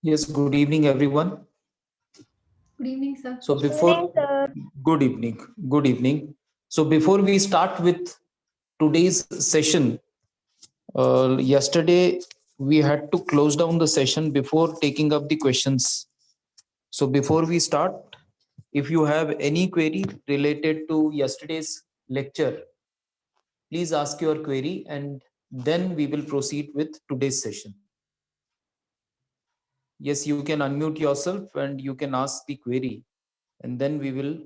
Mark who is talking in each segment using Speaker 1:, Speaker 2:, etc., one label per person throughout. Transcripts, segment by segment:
Speaker 1: Yes, good evening, everyone.
Speaker 2: Good evening, sir.
Speaker 1: So
Speaker 3: Evening,
Speaker 1: before,
Speaker 3: sir.
Speaker 1: good evening, good evening. So before we start with today's session, yesterday we had to close down the session before taking up the questions. So before we start, if you have any query related to yesterday's lecture, please ask your query and then we will proceed with today's session. Yes, you can unmute yourself and you can ask the query and then we will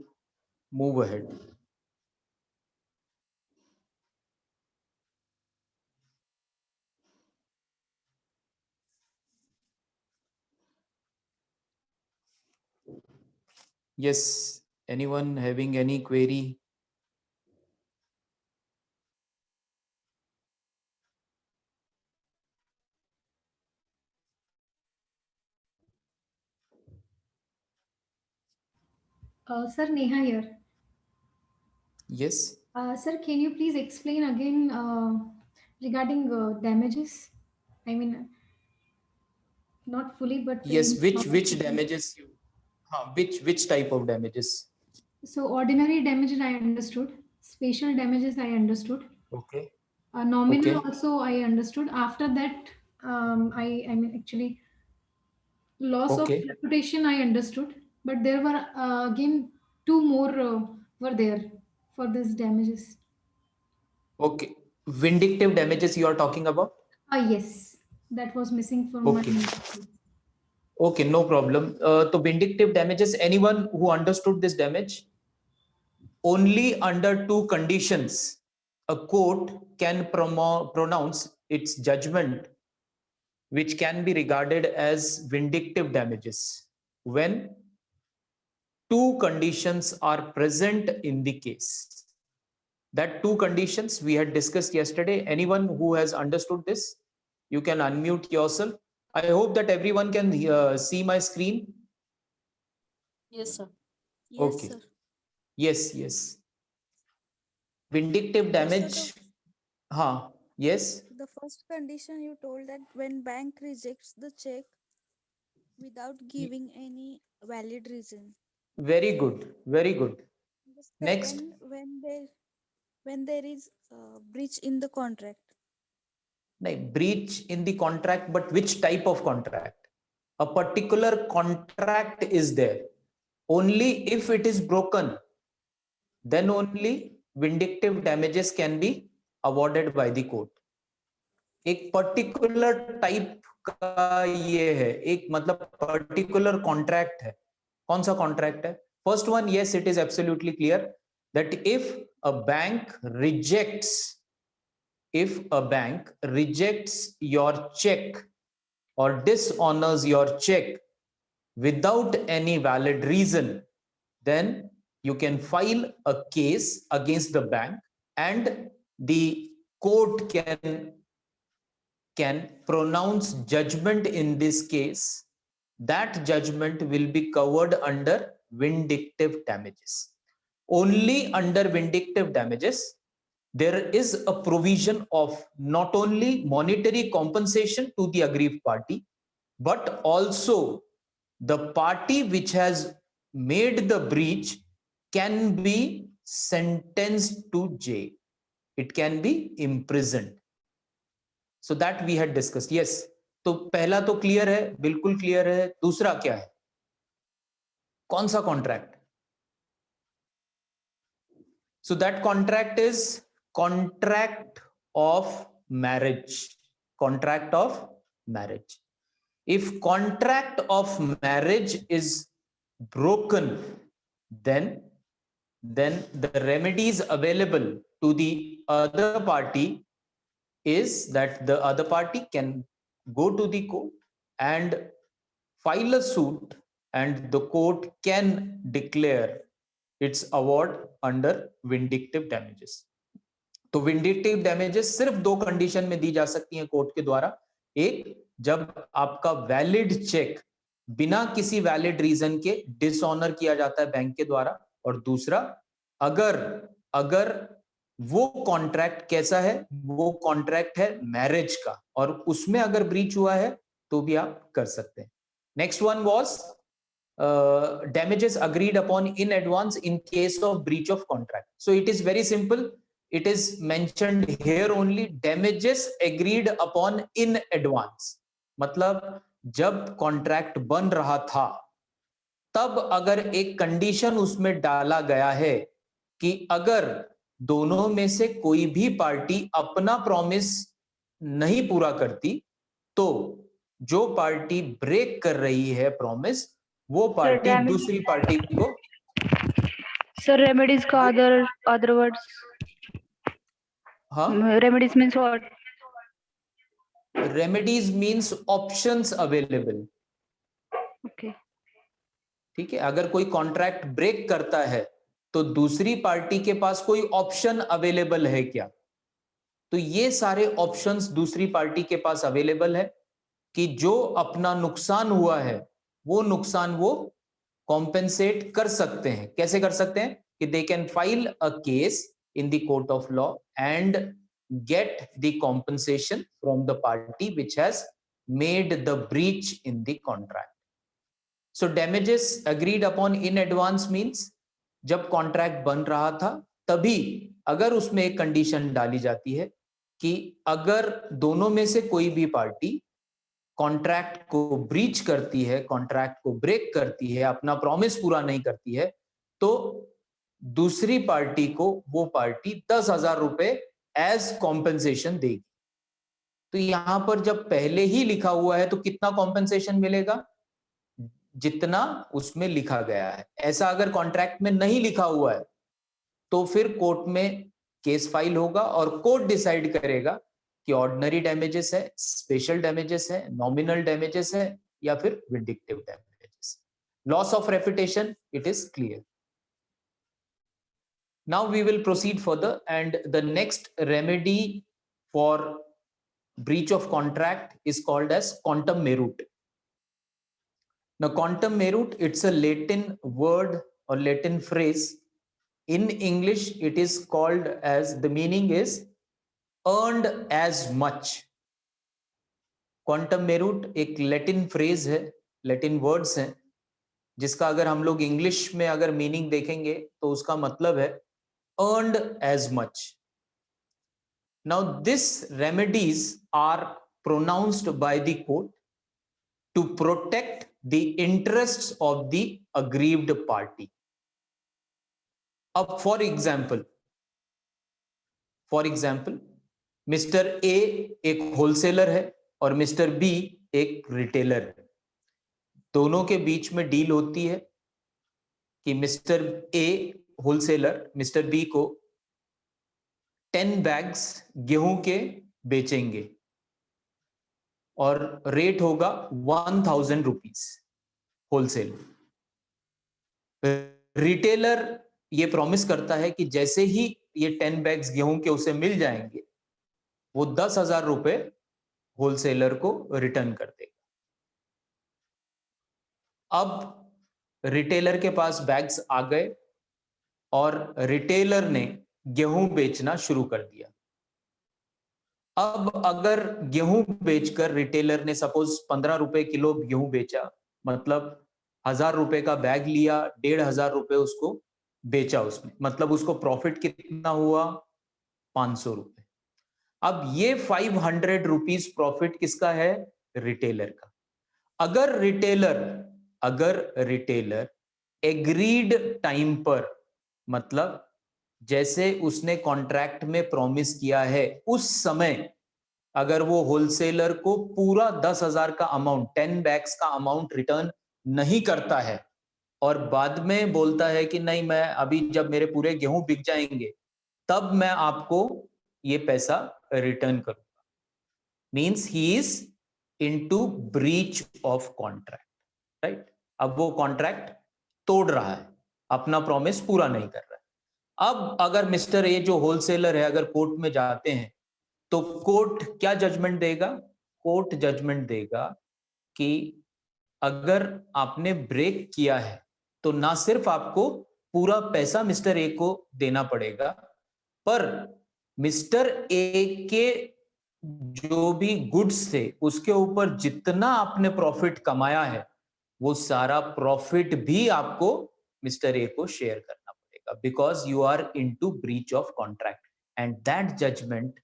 Speaker 1: move ahead. Yes, anyone having any query?
Speaker 2: Sir, Neha here.
Speaker 1: Yes,
Speaker 2: Sir, can you please explain again regarding damages? I mean, not fully, but
Speaker 1: yes.
Speaker 2: in
Speaker 1: Which damages you? Which type of damages?
Speaker 2: so ordinary damages I understood, special damages I understood,
Speaker 1: Okay,
Speaker 2: nominal
Speaker 1: okay,
Speaker 2: also I understood. After that, I mean actually loss of
Speaker 1: okay,
Speaker 2: reputation I understood, but there were again two more were there for this damages.
Speaker 1: okay. Vindictive damages you are talking about?
Speaker 2: Yes, that was missing from my.
Speaker 1: Okay, okay, no problem. So vindictive damages. Anyone who understood this damage? Only under two conditions, a court can pronounce its judgment, which can be regarded as vindictive damages, when two conditions are present in the case. That two conditions we had discussed yesterday. Anyone who has understood this, you can unmute yourself. I hope that everyone can see my screen.
Speaker 3: Yes, sir. Yes,
Speaker 1: Okay.
Speaker 3: sir.
Speaker 1: Yes, yes. Vindictive
Speaker 3: So, sir,
Speaker 1: damage. Huh. Yes.
Speaker 3: the first condition you told that when bank rejects the check without giving any valid reason.
Speaker 1: Very good. Very good.
Speaker 3: The
Speaker 1: Next.
Speaker 3: second, when there is breach in the contract.
Speaker 1: Breach in the contract, but which type of contract? A particular contract is there. Only if it is broken, then only vindictive damages can be awarded by the court. एक
Speaker 3: Okay,
Speaker 1: particular
Speaker 3: sir.
Speaker 1: Type का ये है, एक मतलब particular contract है. कौन सा contract है? First one, yes, it is absolutely clear that a bank rejects if a bank rejects your check or dishonors your check without any valid reason, then you can file a case against the bank and the court can pronounce judgment in this case. That judgment will be covered under vindictive damages. Only under vindictive damages there is a provision of not only monetary compensation to the aggrieved party, but also the party which has made the breach can be sentenced to jail. It can be imprisoned. So that we had discussed. Yes. तो पहला तो clear है, बिल्कुल clear है. दूसरा क्या है? कौन सा contract? So that contract is contract of marriage. Contract of marriage. If contract of marriage is broken, then the remedies available to the other party is that the other party can go to the court and file a suit, and the court can declare its award under vindictive damages. तो vindictive damages सिर्फ दो condition में दी जा सकती हैं court के द्वारा. एक, जब आपका वैलिड चेक बिना किसी वैलिड रीजन के डिसऑनर किया जाता है बैंक के द्वारा. और दूसरा, अगर अगर वो कॉन्ट्रैक्ट कैसा है? वो कॉन्ट्रैक्ट है मैरिज का, और उसमें अगर ब्रीच हुआ है तो भी आप कर सकते हैं. Next one was damages agreed upon in advance in case of breach of contract. So it is very simple. It is mentioned here only, damages agreed upon in advance. मतलब जब कॉन्ट्रैक्ट बन रहा था तब अगर एक कंडीशन उसमें डाला गया है कि अगर दोनों में से कोई भी पार्टी अपना प्रॉमिस नहीं पूरा करती तो जो पार्टी ब्रेक कर रही है प्रॉमिस वो पार्टी दूसरी पार्टी को
Speaker 4: सर रेमेडीज का अदर वर्ड्स
Speaker 1: हाँ
Speaker 4: remedies means what
Speaker 1: remedies means options available
Speaker 4: okay
Speaker 1: ठीक है अगर कोई कॉन्ट्रैक्ट ब्रेक करता है तो दूसरी पार्टी के पास कोई ऑप्शन अवेलेबल है क्या तो ये सारे ऑप्शंस दूसरी पार्टी के पास अवेलेबल है कि जो अपना नुकसान हुआ है वो नुकसान वो कॉम्पेंसेट कर सकते हैं कैसे कर सकते हैं कि they can file a case in the court of law and get the compensation from the party which has made the breach in the contract. So damages agreed upon in advance means जब contract बन रहा था तभी अगर उसमें एक condition डाली जाती है कि अगर दोनों में से कोई भी पार्टी कॉन्ट्रैक्ट को ब्रीच करती है कॉन्ट्रैक्ट को ब्रेक करती है अपना प्रॉमिस पूरा नहीं करती है तो दूसरी पार्टी को वो पार्टी 10,000 रुपए एज कॉम्पेंसेशन देगी तो यहां पर जब पहले ही लिखा हुआ है तो कितना कॉम्पेंसेशन मिलेगा जितना उसमें लिखा गया है ऐसा अगर कॉन्ट्रैक्ट में नहीं लिखा हुआ है तो फिर कोर्ट में केस फाइल होगा और कोर्ट डिसाइड करेगा कि ऑर्डिनरी डैमेजेस है स्पेशल डैमेजेस है नॉमिनल डैमेजेस है या फिर vindictive damages loss of reputation it is clear Now we will proceed further and the next remedy for breach of contract is called as quantum meruit. Now quantum meruit, it's a Latin word or Latin phrase. In English, it is called as, the meaning is earned as much. Quantum meruit एक Latin phrase है, Latin words हैं, जिसका अगर हम लोग English में अगर meaning देखेंगे तो उसका मतलब है earned as much. Now these remedies are pronounced by the court to protect the interests of the aggrieved party. अब for example, Mr. A एक होलसेलर है और Mr. B एक रिटेलर है दोनों के बीच में डील होती है कि Mr. A wholesaler mister B को 10 बैग्स गेहूं के बेचेंगे और रेट होगा 1,000 रुपीज होलसेल रिटेलर ये प्रॉमिस करता है कि जैसे ही ये 10 बैग्स गेहूं के उसे मिल जाएंगे वो 10,000 रुपए होलसेलर को रिटर्न कर देगा अब रिटेलर के पास बैग्स आ गए और रिटेलर ने गेहूं बेचना शुरू कर दिया अब अगर गेहूं बेचकर रिटेलर ने सपोज 15 रुपए किलो गेहूं बेचा मतलब 1,000 रुपए का बैग लिया 1,500 रुपए उसको बेचा उसमें मतलब उसको प्रॉफिट कितना हुआ 500 रुपए अब ये 500 रुपीज प्रॉफिट किसका है रिटेलर का अगर रिटेलर एग्रीड टाइम पर मतलब जैसे उसने कॉन्ट्रैक्ट में प्रॉमिस किया है उस समय अगर वो होलसेलर को पूरा 10,000 का अमाउंट 10 बैग्स का अमाउंट रिटर्न नहीं करता है और बाद में बोलता है कि नहीं मैं अभी जब मेरे पूरे गेहूं बिक जाएंगे तब मैं आपको ये पैसा रिटर्न करूंगा means he is into breach of contract right अब वो कॉन्ट्रैक्ट तोड़ रहा है अपना प्रॉमिस पूरा नहीं कर रहा है अब अगर मिस्टर ए जो होलसेलर है अगर कोर्ट में जाते हैं तो कोर्ट क्या जजमेंट देगा कोर्ट जजमेंट देगा कि अगर आपने ब्रेक किया है तो ना सिर्फ आपको पूरा पैसा मिस्टर ए को देना पड़ेगा पर मिस्टर ए के जो भी गुड्स थे उसके ऊपर जितना आपने प्रॉफिट कमाया है वो सारा प्रॉफिट भी आपको मिस्टर ए को शेयर करना पड़ेगा, because you are into breach of contract, and that judgement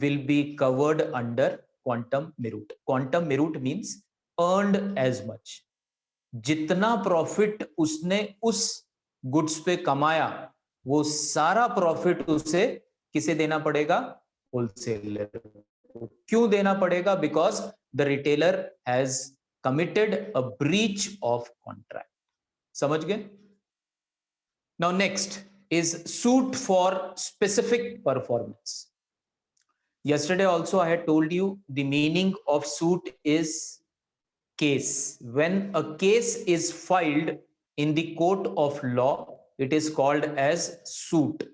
Speaker 1: will be covered under quantum meruit. Quantum meruit means earned as much. जितना प्रॉफिट उसने उस गुड्स पे कमाया, वो सारा प्रॉफिट उसे किसे देना पड़ेगा? होलसेलर को। क्यों देना पड़ेगा? Because the retailer has committed a breach of contract. समझ गए? Now next is suit for specific performance. Yesterday also I had told you the meaning of suit is case. When a case is filed in the court of law, it is called as suit.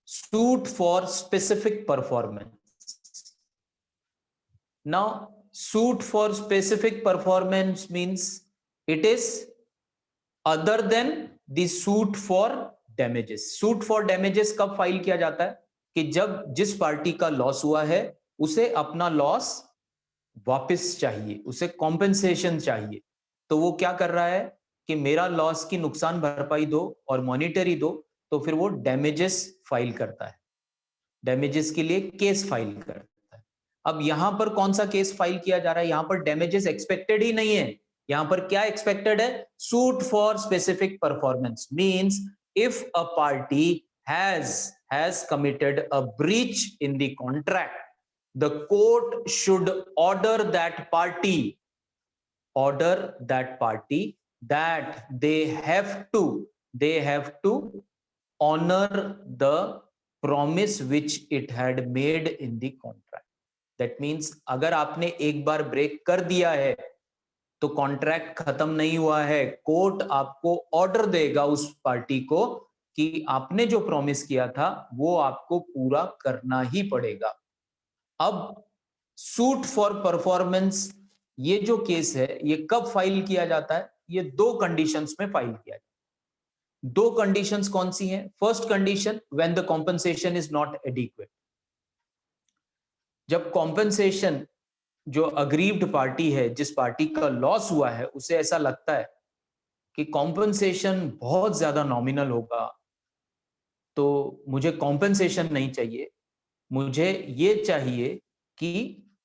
Speaker 1: Suit for specific performance. Now, suit for specific performance means it is other than the suit for damages. Suit for damages कब file किया जाता है? कि जब जिस party का loss हुआ है उसे अपना लॉस वापस चाहिए, उसे कॉम्पेंसेशन चाहिए, तो वो क्या कर रहा है कि मेरा लॉस की नुकसान भरपाई दो और मॉनिटरी दो, तो फिर वो डैमेजेस फाइल करता है, डैमेजेस के लिए केस फाइल करता है. अब यहां पर कौन सा केस फाइल किया जा रहा है? यहां पर डैमेजेस एक्सपेक्टेड ही नहीं है, यहां पर क्या एक्सपेक्टेड है? Suit for specific performance means if a party has committed a breach in the contract, the court should order that party that they have to honor the promise which it had made in the contract. That means अगर आपने एक बार break कर दिया है तो contract खत्म नहीं हुआ है, कोर्ट आपको ऑर्डर देगा उस पार्टी को कि आपने जो प्रॉमिस किया था वो आपको पूरा करना ही पड़ेगा. अब सूट फॉर परफॉर्मेंस ये जो केस है ये कब फाइल किया जाता है? ये दो कंडीशंस में फाइल किया जाता है. दो कंडीशंस कौन सी हैं? First condition, when the compensation is not adequate. जब कॉम्पेंसेशन जो अग्रीव्ड पार्टी है, जिस पार्टी का लॉस हुआ है, उसे ऐसा लगता है कि कॉम्पेंसेशन बहुत ज्यादा नॉमिनल होगा, तो मुझे कॉम्पेंसेशन नहीं चाहिए, मुझे ये चाहिए कि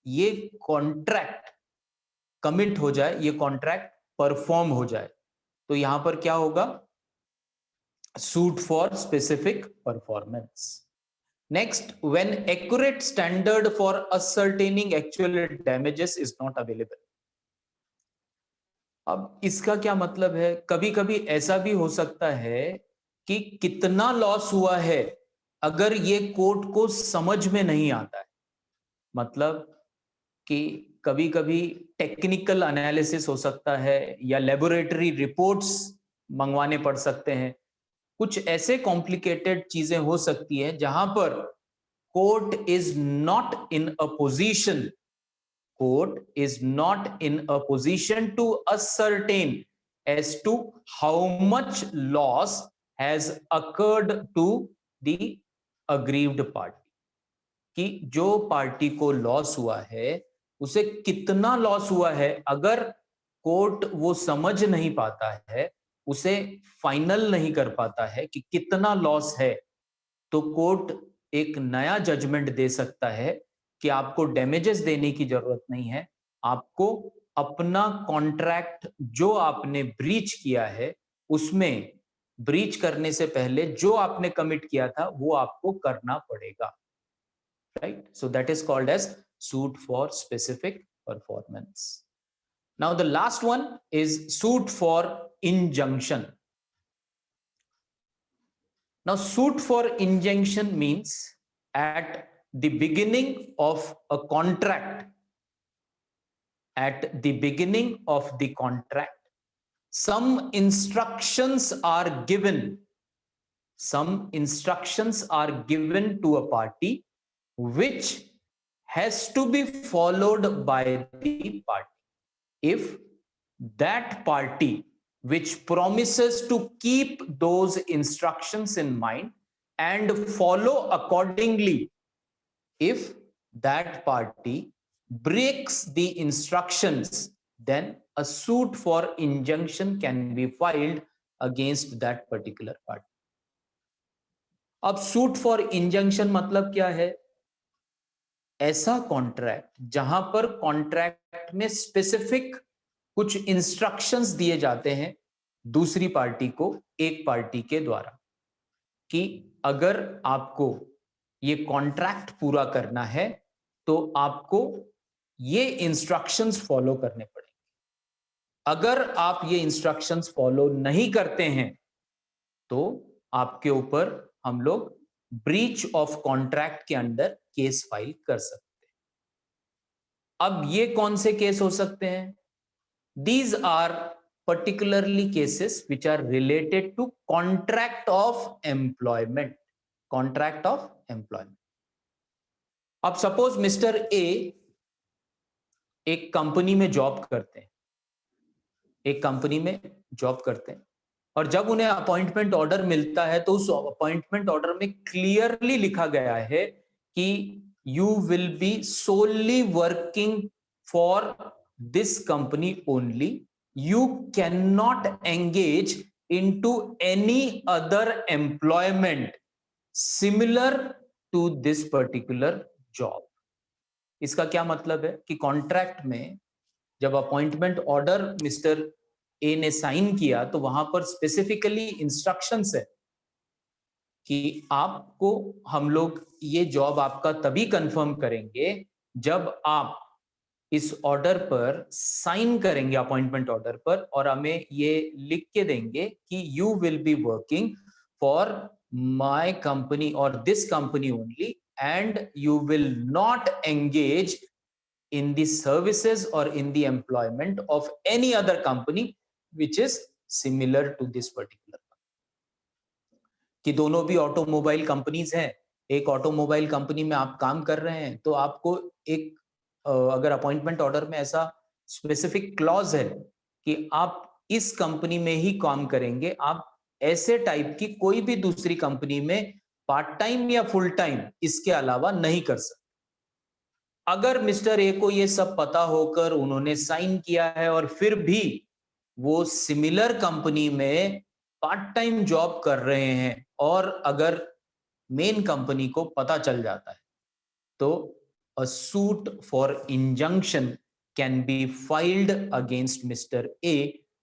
Speaker 1: ये कॉन्ट्रैक्ट कमिट हो जाए, ये कॉन्ट्रैक्ट परफॉर्म हो जाए. तो यहां पर क्या होगा? Suit for specific performance. Next, when accurate standard for ascertaining actual damages is not available. अब इसका क्या मतलब है? कभी कभी ऐसा भी हो सकता है कि कितना लॉस हुआ है अगर ये कोर्ट को समझ में नहीं आता है. मतलब कि कभी कभी टेक्निकल एनालिसिस हो सकता है या लेबोरेटरी रिपोर्ट्स मंगवाने पड़ सकते हैं. कुछ ऐसे कॉम्प्लिकेटेड चीजें हो सकती हैं जहां पर court is not in a position to ascertain as to how much loss has occurred to the aggrieved party. कि जो पार्टी को लॉस हुआ है उसे कितना लॉस हुआ है, अगर कोर्ट वो समझ नहीं पाता है, उसे फाइनल नहीं कर पाता है कि कितना लॉस है, तो कोर्ट एक नया जजमेंट दे सकता है कि आपको डैमेजेस देने की जरूरत नहीं है, आपको अपना कॉन्ट्रैक्ट जो आपने ब्रीच किया है उसमें ब्रीच करने से पहले जो आपने कमिट किया था वो आपको करना पड़ेगा. Right? So that is called as suit for specific performance. Now the last one is suit for injunction. Now, suit for injunction means at the beginning of a contract, some instructions are given. Some instructions are given to a party which has to be followed by the party. If that party which promises to keep those instructions in mind and follow accordingly, if that party breaks the instructions then a suit for injunction can be filed against that particular party. अब suit for injunction मतलब क्या है? ऐसा contract जहां पर contract में specific कुछ instructions दिए जाते हैं दूसरी पार्टी को एक पार्टी के द्वारा कि अगर आपको ये कॉन्ट्रैक्ट पूरा करना है तो आपको ये इंस्ट्रक्शंस फॉलो करने पड़ेंगे। अगर आप ये इंस्ट्रक्शंस फॉलो नहीं करते हैं तो आपके ऊपर हम लोग ब्रीच ऑफ कॉन्ट्रैक्ट के अंडर केस फाइल कर सकते हैं। अब ये कौन से केस हो सकते हैं? These are particularly cases which are related to contract of employment. Contract of employment. अब सपोज मिस्टर ए एक कंपनी में जॉब करते हैं, एक कंपनी में जॉब करते हैं और जब उन्हें अपॉइंटमेंट ऑर्डर मिलता है तो उस अपॉइंटमेंट ऑर्डर में क्लियरली लिखा गया है कि you will be solely working for this company only, you cannot engage into any other employment similar to this particular job. इसका क्या मतलब है कि कॉन्ट्रैक्ट में जब अपॉइंटमेंट ऑर्डर मिस्टर ए ने साइन किया तो वहां पर स्पेसिफिकली इंस्ट्रक्शंस है कि आपको हम लोग ये जॉब आपका तभी कंफर्म करेंगे जब आप इस ऑर्डर पर साइन करेंगे, अपॉइंटमेंट ऑर्डर पर, और हमें ये लिख के देंगे कि you will be working for my company और this company only and you will not engage in the services और in the employment of any other company which is similar to this particular. कि दोनों भी automobile companies हैं, एक automobile company में आप काम कर रहे हैं तो आपको एक अगर अपॉइंटमेंट ऑर्डर में ऐसा स्पेसिफिक क्लॉज है कि आप इस कंपनी में ही काम करेंगे, आप ऐसे टाइप की कोई भी दूसरी कंपनी में पार्ट टाइम या फुल टाइम इसके अलावा नहीं कर सकते। अगर मिस्टर ए को ये सब पता होकर उन्होंने साइन किया है और फिर भी वो सिमिलर कंपनी में पार्ट टाइम जॉब कर रहे हैं और अगर मेन कंपनी को पता चल जाता है तो a suit for injunction can be filed against Mr. A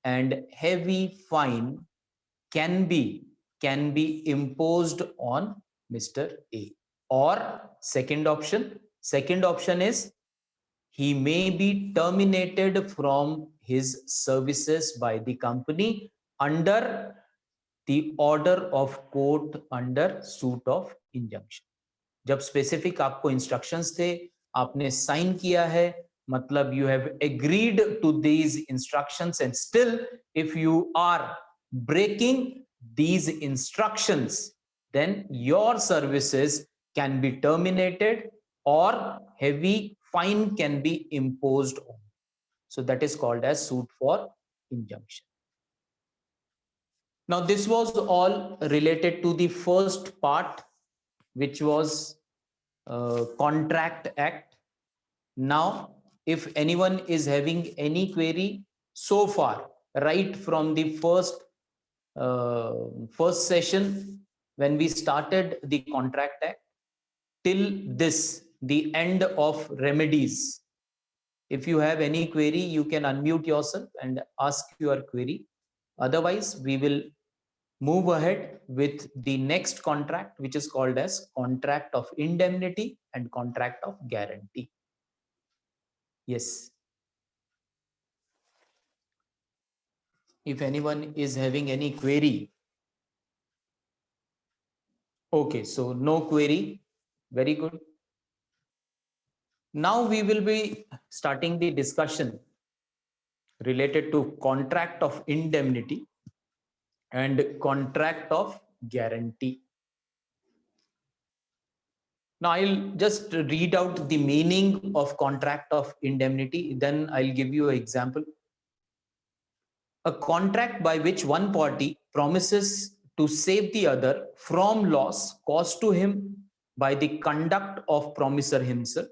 Speaker 1: and heavy fine can be imposed on Mr. A. Or second option is he may be terminated from his services by the company under the order of court under suit of injunction. जब specific आपको instructions थे, आपने sign किया है, मतलब you have agreed to these instructions and still if you are breaking these instructions then your services can be terminated और heavy fine can be imposed on. So that is called as suit for injunction. Now this was all related to the first part, which was Contract Act. Now, if anyone is having any query so far, right from the first session when we started the Contract Act till this, the end of remedies, if you have any query, you can unmute yourself and ask your query. Otherwise, we will move ahead with the next contract, which is called as contract of indemnity and contract of guarantee. Yes. If anyone is having any query. Okay, so no query. Very good. Now we will be starting the discussion related to contract of indemnity and contract of guarantee. Now I'll just read out the meaning of contract of indemnity, then I'll give you an example. A contract by which one party promises to save the other from loss caused to him by the conduct of promisor himself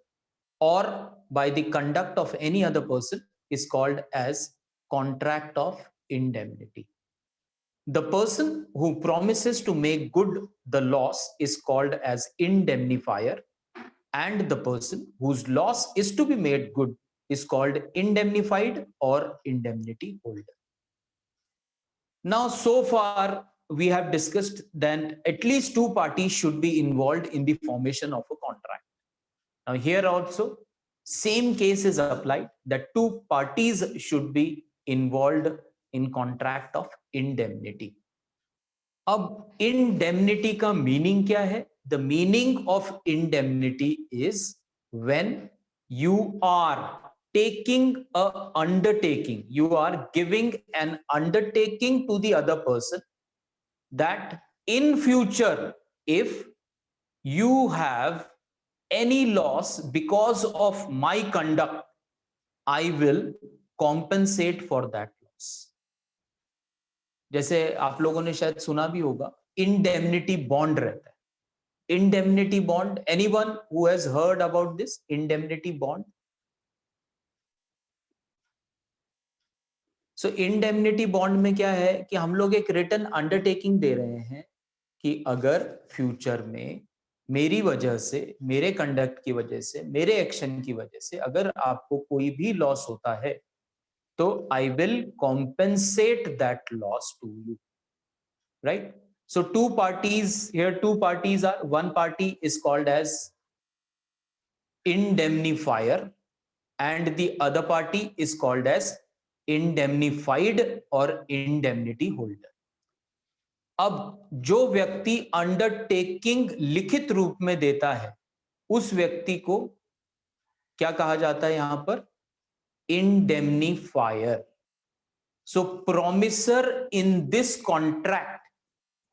Speaker 1: or by the conduct of any other person is called as contract of indemnity. The person who promises to make good the loss is called as indemnifier, and the person whose loss is to be made good is called indemnified or indemnity holder. Now, so far we have discussed that at least two parties should be involved in the formation of a contract. Now, here also same case is applied, that two parties should be involved in contract of indemnity. अब indemnity का meaning क्या है? The meaning of indemnity is when you are taking a undertaking, you are giving an undertaking to the other person that in future, if you have any loss because of my conduct, I will compensate for that loss. जैसे आप लोगों ने शायद सुना भी होगा, indemnity bond रहता है. Indemnity bond, anyone who has heard about this indemnity bond? So indemnity bond में क्या है कि हम लोग एक written undertaking दे रहे हैं कि अगर फ्यूचर में मेरी वजह से, मेरे कंडक्ट की वजह से, मेरे एक्शन की वजह से अगर आपको कोई भी लॉस होता है तो I will compensate that loss to you, right? So two parties here, two parties are, one party is called as indemnifier and the other party is called as indemnified or indemnity holder. अब जो व्यक्ति undertaking लिखित रूप में देता है उस व्यक्ति को क्या कहा जाता है यहां पर? indemnifier. So promiser in this contract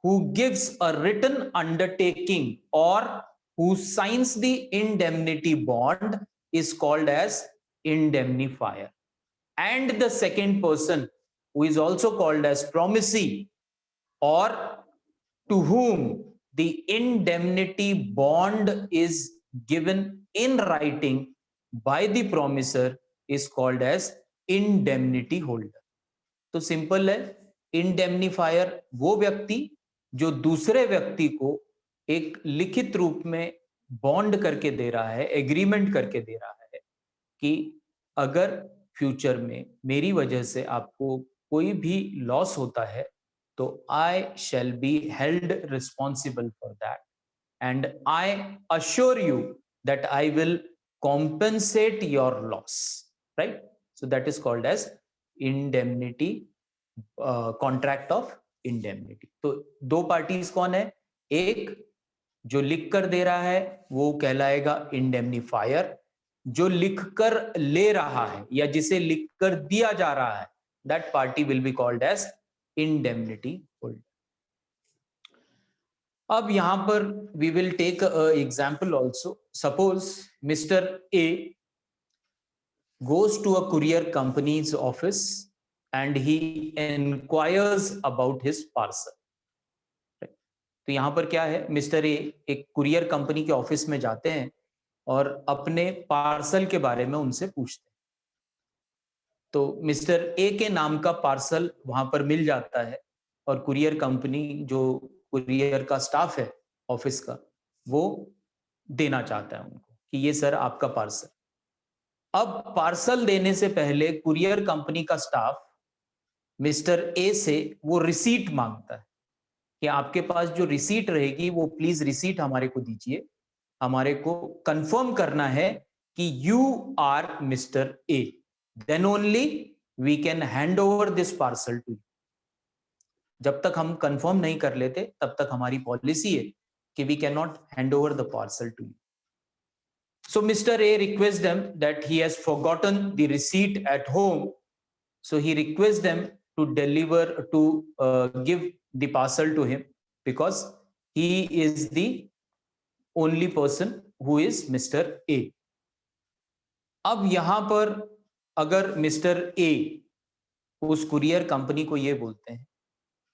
Speaker 1: who gives a written undertaking or who signs the indemnity bond is called as indemnifier. And the second person who is also called as promisee or to whom the indemnity bond is given in writing by the promiser is called as indemnity holder. तो simple है, indemnifier वो व्यक्ति जो दूसरे व्यक्ति को एक लिखित रूप में बॉन्ड करके दे रहा है, एग्रीमेंट करके दे रहा है कि अगर फ्यूचर में मेरी वजह से आपको कोई भी लॉस होता है तो I shall be held responsible for that and I assure you that I will compensate your loss, right? So that is called as indemnity, contract of indemnity. तो दो पार्टीज कौन है? एक जो लिख कर दे रहा है वो कहलाएगा इंडेमनिफायर, जो लिखकर ले रहा है या जिसे लिखकर दिया जा रहा है that party will be called as indemnity holder. अब यहां पर we will take example also. Suppose mister A goes to a courier company's office and he inquires about his parcel. तो यहां पर क्या है, मिस्टर ए एक कुरियर कंपनी के ऑफिस में जाते हैं और अपने पार्सल के बारे में उनसे पूछते हैं. तो मिस्टर ए के नाम का पार्सल वहां पर मिल जाता है और कुरियर कंपनी, जो कुरियर का स्टाफ है ऑफिस का, वो देना चाहता है उनको कि ये सर आपका पार्सल. अब पार्सल देने से पहले कुरियर कंपनी का स्टाफ मिस्टर ए से वो रिसीट मांगता है कि आपके पास जो रिसीट रहेगी वो प्लीज रिसीट हमारे को दीजिए, हमारे को कंफर्म करना है कि you are mister A, then only we can hand over this parcel to you. जब तक हम कंफर्म नहीं कर लेते तब तक हमारी पॉलिसी है कि we can not hand over the parcel to you. So Mr. A requests them that he has forgotten the receipt at home. So he requests them to deliver, to give the parcel to him because he is the only person who is Mr. A. अब यहां पर अगर mister A उस courier company को ये बोलते हैं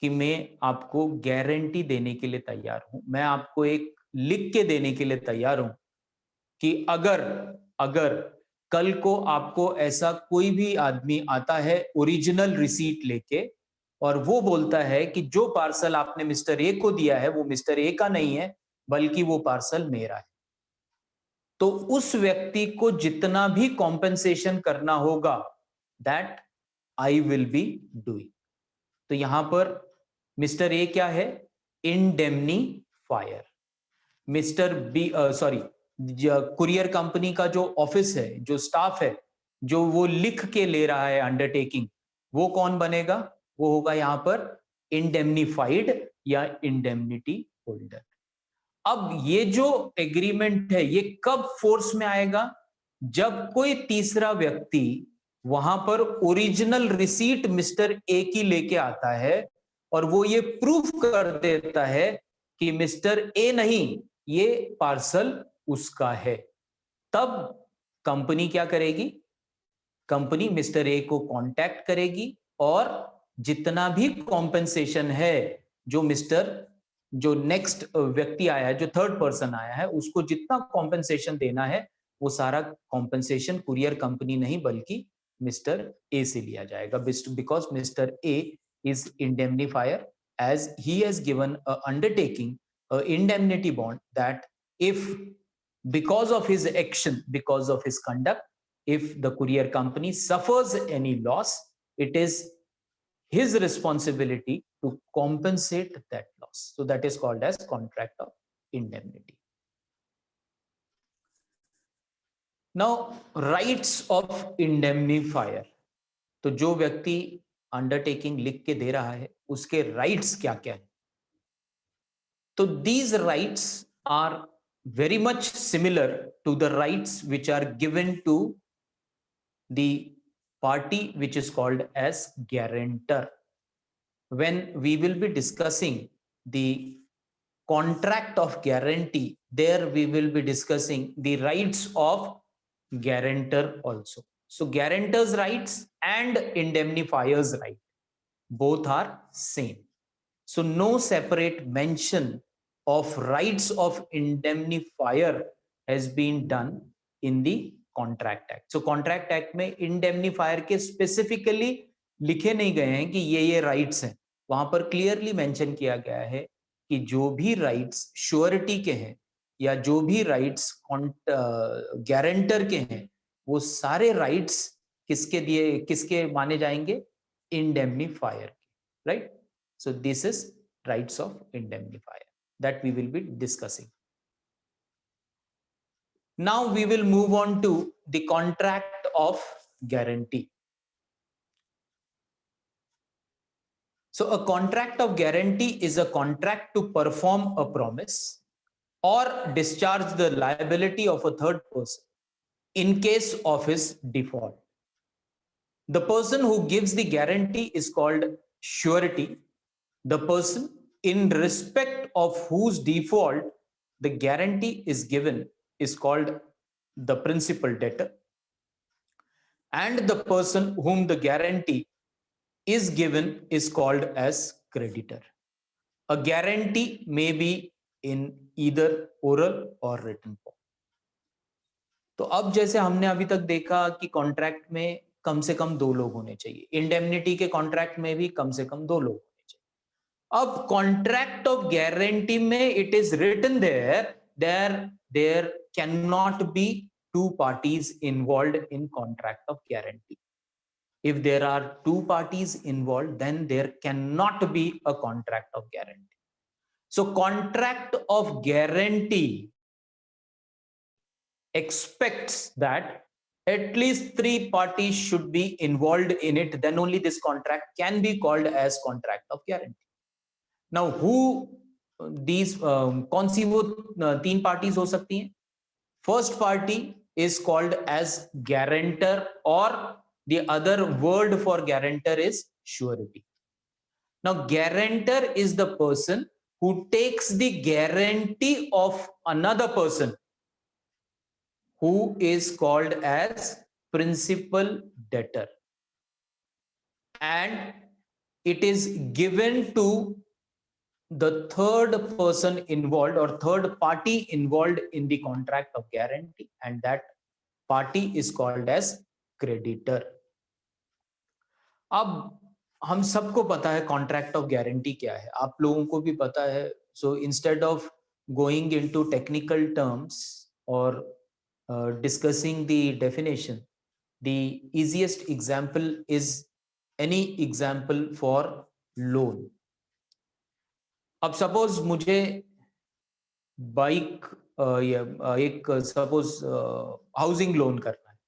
Speaker 1: कि मैं आपको गारंटी देने के लिए तैयार हूं, मैं आपको एक लिख के देने के लिए तैयार हूं कि अगर कल को आपको ऐसा कोई भी आदमी आता है ओरिजिनल रिसीट लेके और वो बोलता है कि जो पार्सल आपने मिस्टर ए को दिया है वो मिस्टर ए का नहीं है बल्कि वो पार्सल मेरा है, तो उस व्यक्ति को जितना भी कॉम्पेंसेशन करना होगा that I will be doing. तो यहां पर मिस्टर ए क्या है? Indemnifier. Mister B sorry courier company का जो ऑफिस है, जो स्टाफ है, जो वो लिख के ले रहा है अंडरटेकिंग, वो कौन बनेगा? वो होगा यहां पर इंडेमनीफाइड या इंडेमनिटी होल्डर। अब ये जो एग्रीमेंट है ये कब फोर्स में आएगा? जब कोई तीसरा व्यक्ति वहां पर ओरिजिनल रिसीट मिस्टर ए की लेके आता है और वो ये प्रूफ कर देता है कि मिस्टर ए नहीं, ये पार्सल उसका है, तब कंपनी क्या करेगी? कंपनी मिस्टर ए को कांटेक्ट करेगी और जितना भी कॉम्पेंसेशन है जो नेक्स्ट व्यक्ति आया है, जो थर्ड पर्सन आया है, उसको जितना कॉम्पेंसेशन देना है वो सारा कॉम्पेंसेशन कुरियर कंपनी नहीं बल्कि मिस्टर ए से लिया जाएगा, because mister A is indemnifier as he has given a undertaking, a indemnity bond, that if because of his action, because of his conduct, if the courier company suffers any loss, it is his responsibility to compensate that loss. So that is called as contract of indemnity. Now, rights of indemnifier. तो जो व्यक्ति undertaking लिख के दे रहा है उसके rights क्या क्या है? तो these rights are very much similar to the rights which are given to the party which is called as guarantor. When we will be discussing the contract of guarantee, there we will be discussing the rights of guarantor also. So guarantor's rights and indemnifier's right, both are same. So no separate mention of rights of indemnifier has been done in the Contract Act. So Contract Act में indemnifier के specifically लिखे नहीं गए हैं कि ये rights हैं, वहां पर clearly mention किया गया है कि जो भी rights surety के हैं या जो भी rights guarantor के हैं, वो सारे राइट्स किसके माने जाएंगे? Indemnifier, right? So this is rights of indemnifier that we will be discussing. Now we will move on to the contract of guarantee. So a contract of guarantee is a contract to perform a promise or discharge the liability of a third person in case of his default. The person who gives the guarantee is called surety. The person in respect of whose default the guarantee is given is called the principal debtor. And the person whom the guarantee is given is called as creditor. A guarantee may be in either oral or written form. तो अब जैसे हमने अभी तक देखा कि contract में कम से कम 2 लोग होने चाहिए, इंडेमनिटी के कॉन्ट्रैक्ट में भी कम से कम 2 लोग होने चाहिए. अब कॉन्ट्रैक्ट ऑफ गारंटी में it is written there can not be 2 parties involved in contract of guarantee. If there are 2 parties involved, then there cannot be a contract of guarantee. So contract of guarantee expects that at least 3 parties should be involved in it, then only this contract can be called as contract of guarantee. Now who these कौन सी वो 3 parties हो सकती हैं? First party is called as guarantor, or the other word for guarantor is surety. Now guarantor is the person who takes the guarantee of another person, who is called as principal debtor, and it is given to the third person involved or third party involved in the contract of guarantee, and that party is called as creditor. अब हम सबको पता है contract of guarantee क्या है, आप लोगों को भी पता है. So instead of going into technical terms और discussing the definition, the easiest example is any example for loan. अब सपोज मुझे बाइक एक सपोज हाउसिंग लोन करना है.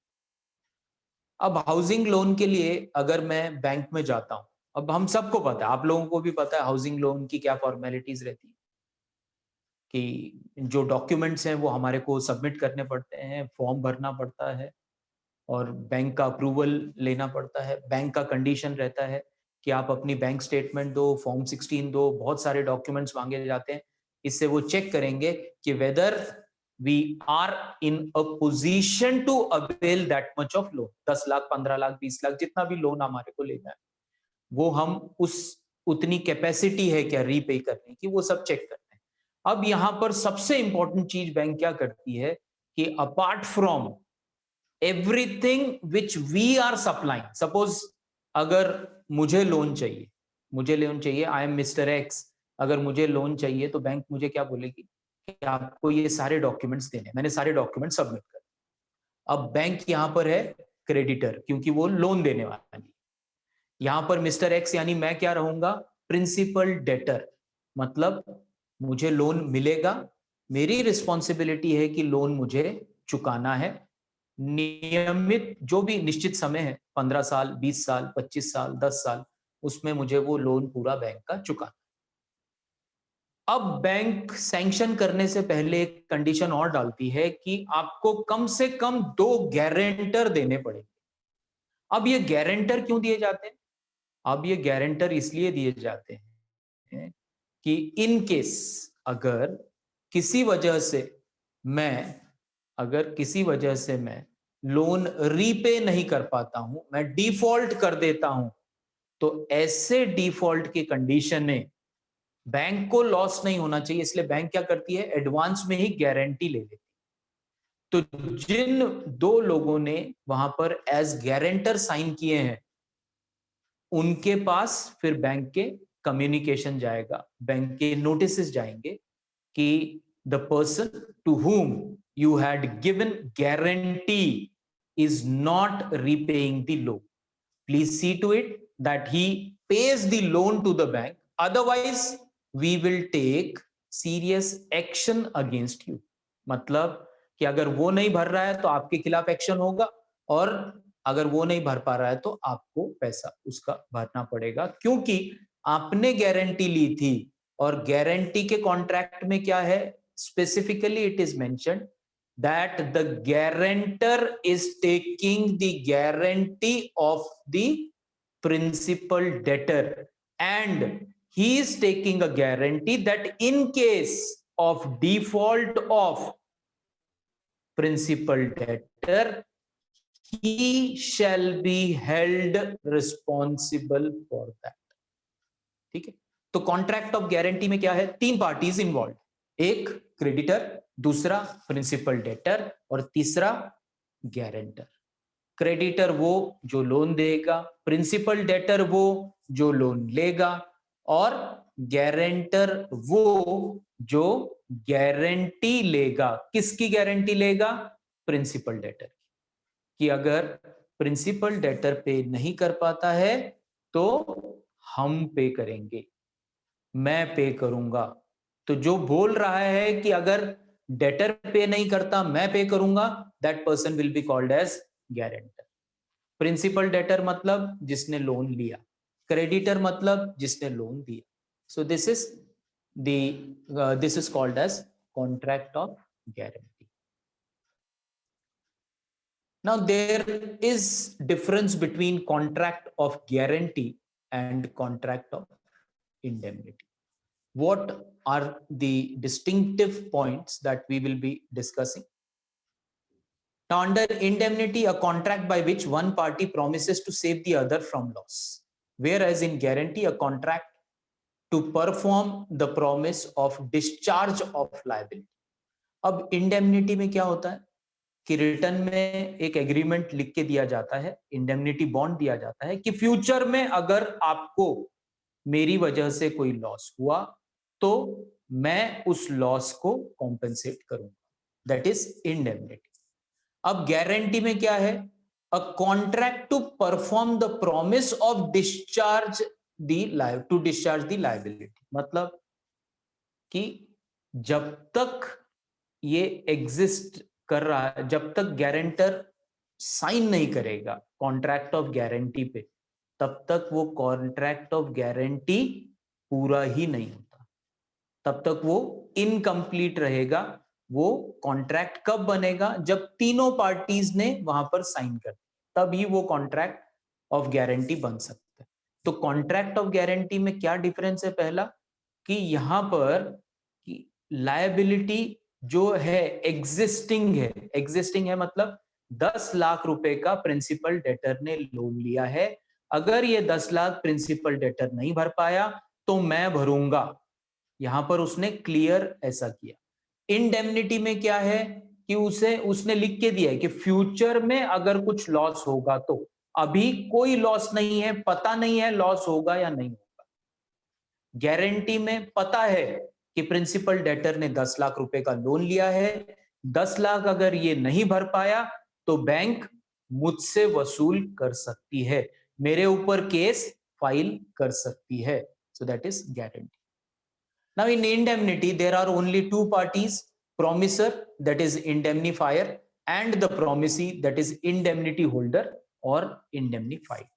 Speaker 1: अब हाउसिंग लोन के लिए अगर मैं बैंक में जाता हूं, अब हम सबको पता है, आप लोगों को भी पता है हाउसिंग लोन की क्या फॉर्मेलिटीज रहती है, कि जो डॉक्यूमेंट्स हैं वो हमारे को सबमिट करने पड़ते हैं, फॉर्म भरना पड़ता है और बैंक का अप्रूवल लेना पड़ता है. बैंक का कंडीशन रहता है कि आप अपनी बैंक स्टेटमेंट दो, फॉर्म 16 दो, बहुत सारे डॉक्यूमेंट्स मांगे जाते हैं. इससे वो चेक करेंगे कि whether we are in a position to avail that much of loan. 10 lakh, 15 lakh, 20 lakh, जितना भी लोन हमारे को लेना है, वो हम उतनी कैपेसिटी है क्या रीपे करने की, वो सब चेक करते हैं. अब यहां पर सबसे इंपॉर्टेंट चीज बैंक क्या करती है कि apart from everything which we are supplying, suppose अगर मुझे लोन चाहिए, आई एम मिस्टर एक्स, अगर मुझे लोन चाहिए तो बैंक मुझे क्या बोलेगी कि आपको ये सारे डॉक्यूमेंट्स देने. मैंने सारे डॉक्यूमेंट सबमिट कर. अब बैंक यहां पर है क्रेडिटर, क्योंकि वो लोन देने वाली. यहां पर मिस्टर एक्स यानी मैं क्या रहूंगा, प्रिंसिपल डेटर. मतलब मुझे लोन मिलेगा, मेरी रिस्पॉन्सिबिलिटी है कि लोन मुझे चुकाना है. नियमित जो भी निश्चित समय है, 15 साल, 20 साल, 25 साल, 10 साल, उसमें मुझे वो लोन पूरा बैंक का चुकाना. अब बैंक सैंक्शन करने से पहले एक कंडीशन और डालती है कि आपको कम से कम 2 गारंटर देने पड़ेंगे. अब ये गारंटर क्यों दिए जाते हैं? अब ये गारंटर इसलिए दिए जाते हैं कि इन केस अगर किसी वजह से मैं लोन रीपे नहीं कर पाता हूं, मैं डिफॉल्ट कर देता हूं, तो ऐसे डिफॉल्ट की कंडीशन में बैंक को लॉस नहीं होना चाहिए, इसलिए बैंक क्या करती है, एडवांस में ही गारंटी ले लेती. तो जिन 2 लोगों ने वहां पर एज गारंटर साइन किए हैं, उनके पास फिर बैंक के कम्युनिकेशन जाएगा, बैंक के नोटिसेस जाएंगे कि the person to whom you had given guarantee is not repaying the loan. Please see to it that he pays the loan to the bank, otherwise we will take serious action against you. मतलब कि अगर वो नहीं भर रहा है तो आपके खिलाफ एक्शन होगा, और अगर वो नहीं भर पा रहा है तो आपको पैसा उसका भरना पड़ेगा, क्योंकि आपने गारंटी ली थी. और गारंटी के कॉन्ट्रैक्ट में क्या है, specifically it is mentioned that the guarantor is taking the guarantee of the principal debtor, and he is taking a guarantee that in case of default of principal debtor, he shall be held responsible for that. ठीक है. तो contract of guarantee में क्या है, 3 parties involve, एक creditor, दूसरा principal debtor और तीसरा गारंटर. क्रेडिटर वो जो लोन देगा, प्रिंसिपल डेटर वो जो लोन लेगा, और गारंटर वो जो गारंटी लेगा. किसकी गारंटी लेगा, प्रिंसिपल डेटर की. कि अगर प्रिंसिपल डेटर पे नहीं कर पाता है तो हम पे करेंगे, मैं पे करूंगा. तो जो बोल रहा है कि अगर डेटर पे नहीं करता मैं पे करूंगा, that person will be called as guarantor. Principal debtor मतलब जिसने लोन लिया, क्रेडिटर मतलब जिसने लोन दिया. So this is called as contract of guarantee. Now there is difference between contract of guarantee and contract of indemnity. What are the distinctive points that we will be discussing? Now, under indemnity, a contract by which one party promises to save the other from loss, whereas in guarantee, a contract to perform the promise of discharge of liability. अब indemnity में क्या होता है कि return में एक agreement लिख के दिया जाता है, इंडेमनिटी बॉन्ड दिया जाता है कि फ्यूचर में अगर आपको मेरी वजह से कोई लॉस हुआ तो मैं उस लॉस को कॉम्पेंसेट करूंगा, दैट इज इंडेमनिटी। अब गारंटी में क्या है? A contract to perform the promise of discharge to discharge the liability, मतलब कि जब तक ये एग्जिस्ट कर रहा है, जब तक गारंटर साइन नहीं करेगा कॉन्ट्रैक्ट ऑफ गारंटी पे, तब तक वो कॉन्ट्रैक्ट ऑफ गारंटी पूरा ही नहीं होता, तब तक वो इनकम्प्लीट रहेगा। वो कॉन्ट्रैक्ट कब बनेगा? जब तीनों पार्टीज ने वहां पर साइन कर, तभी वो कॉन्ट्रैक्ट ऑफ गारंटी बन सकता है। तो कॉन्ट्रैक्ट ऑफ गारंटी में क्या डिफरेंस है? पहला कि यहां पर लायबिलिटी जो है एग्जिस्टिंग है, एग्जिस्टिंग है मतलब 10 लाख रुपए का प्रिंसिपल डेटर ने लोन लिया है, अगर ये 10 लाख प्रिंसिपल डेटर नहीं भर पाया तो मैं भरूंगा, यहां पर उसने क्लियर ऐसा किया। इंडेमनिटी में क्या है कि उसने लिख के दिया है कि फ्यूचर में अगर कुछ लॉस होगा तो, अभी कोई लॉस नहीं है, पता नहीं है लॉस होगा या नहीं होगा। गारंटी में पता है कि प्रिंसिपल डेटर ने 10 लाख रुपए का लोन लिया है, 10 लाख अगर ये नहीं भर पाया तो बैंक मुझसे वसूल कर सकती है, मेरे ऊपर केस फाइल कर सकती है। So that is guarantee. Now in indemnity there are only two parties, promisor that is indemnifier and the promisee that is indemnity holder or indemnified।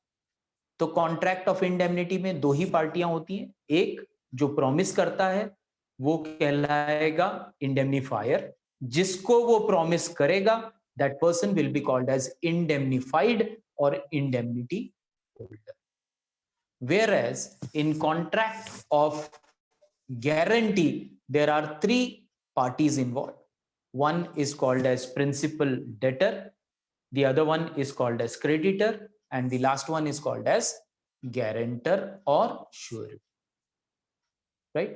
Speaker 1: तो कॉन्ट्रैक्ट ऑफ इंडेमनिटी में दो ही पार्टियां होती हैं, एक जो प्रॉमिस करता है वो कहलाएगा इंडेमनिफायर, जिसको वो प्रॉमिस करेगा that person will be called as indemnified और indemnity holder. Whereas in contract of guarantee there are three parties involved. One is called as principal debtor, the other one is called as creditor, and the last one is called as guarantor or surety, right?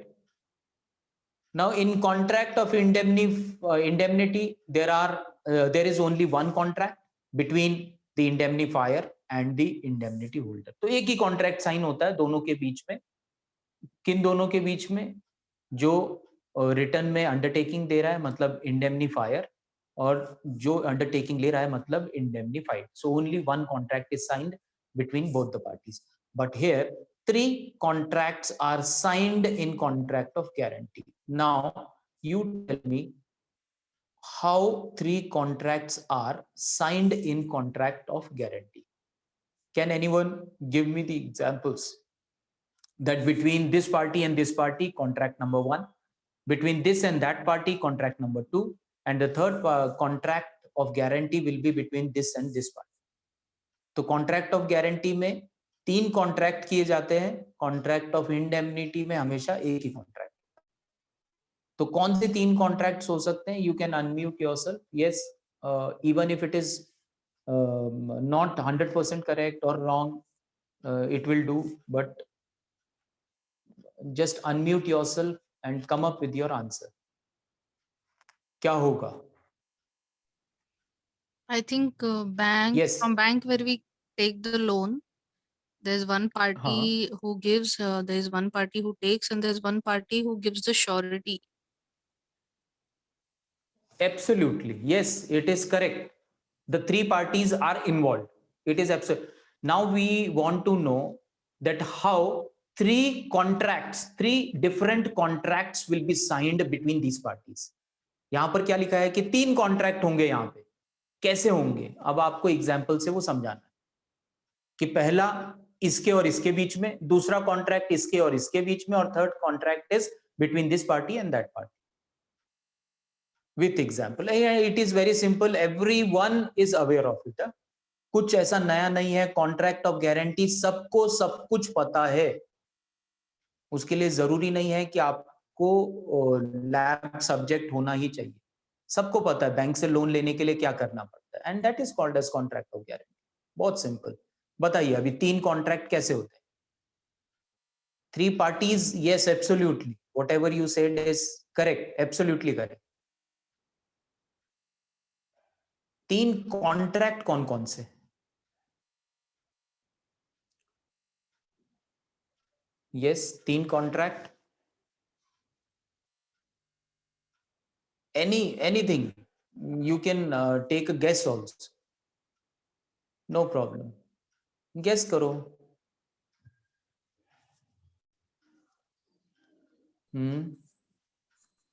Speaker 1: Now in contract of indemnity there is only one contract between the indemnifier and the indemnity holder। तो एक ही contract sign होता है दोनों के बीच में। किन दोनों के बीच में? जो रिटर्न में अंडरटेकिंग दे रहा है मतलब इंडेमनिफायर, और जो अंडरटेकिंग ले रहा है मतलब indemnified. So only one contract is signed between both the parties, but here three contracts are signed in contract of guarantee। Now you tell me how three contracts are signed in contract of guarantee? Can anyone give me the examples that between this party and this party, contract number 1, between this and that party, contract number 2, and the third contract of guarantee will be between this and this party? तो contract of guarantee में 3 contract किए जाते हैं, contract of indemnity में हमेशा एक ही contract. तो कौन से 3 कॉन्ट्रैक्ट्स हो सकते हैं? You can unmute yourself. Yes, even if it is not 100% correct or wrong, it will do, but just unmute yourself and come up with your answer। क्या होगा?
Speaker 5: I think bank,
Speaker 1: Yes.
Speaker 5: from bank where we take the loan, there's one party who gives, there's one party who takes, and there's one party who gives the surety.
Speaker 1: Absolutely, yes, it is correct. The 3 parties are involved. It is absolute. Now we want to know that how 3 contracts, 3 different contracts will be signed between these parties। यहां पर क्या लिखा है कि 3 contract होंगे, यहां पे कैसे होंगे? अब आपको एग्जाम्पल से वो समझाना है कि पहला इसके और इसके बीच में, दूसरा कॉन्ट्रैक्ट इसके और इसके बीच में, और third contract is between this party and that party. With example, it is very simple, everyone is aware of it. कुछ ऐसा नया नहीं है, कॉन्ट्रैक्ट ऑफ गारंटी सबको सब कुछ पता है। उसके लिए जरूरी नहीं है कि आपको लैब सब्जेक्ट होना ही चाहिए, सबको पता है बैंक से लोन लेने के लिए क्या करना पड़ता है, and that is called as contract of guarantee. बहुत सिंपल। बताइए अभी 3 कॉन्ट्रैक्ट कैसे होते हैं? 3 parties, yes, absolutely, whatever you said is correct, absolutely correct। तीन कॉन्ट्रैक्ट कौन कौन से? यस, तीन contract, anything, you can take a guess also, no problem, guess करो.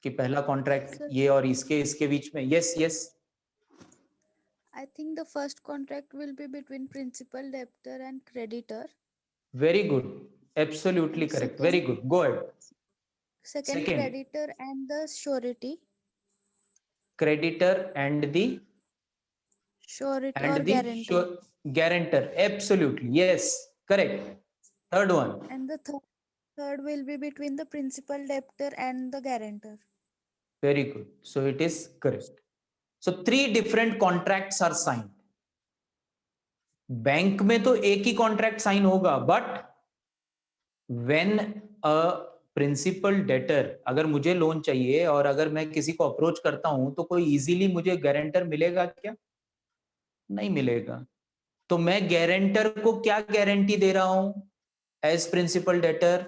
Speaker 1: कि पहला कॉन्ट्रैक्ट
Speaker 3: Sir,
Speaker 1: ये और इसके बीच में. Yes yes,
Speaker 3: I think the first contract will be between principal, debtor, and creditor.
Speaker 1: Very good, absolutely
Speaker 3: And
Speaker 1: correct, very
Speaker 3: second,
Speaker 1: good, go ahead.
Speaker 3: second
Speaker 1: Second.
Speaker 3: creditor and the surety.
Speaker 1: Creditor and the
Speaker 3: Guarantor.
Speaker 1: guarantor, absolutely, yes, correct. Third one.
Speaker 3: And the third will be between the principal, debtor, and the guarantor.
Speaker 1: Very good, so it is correct. So three different contracts are signed. Bank में तो एक ही contract sign होगा, but when a principal debtor, अगर मुझे loan चाहिए और अगर मैं किसी को अप्रोच करता हूं तो कोई इजीली मुझे गारंटर मिलेगा क्या? नहीं मिलेगा. तो मैं गारंटर को क्या गारंटी दे रहा हूं एज प्रिंसिपल डेटर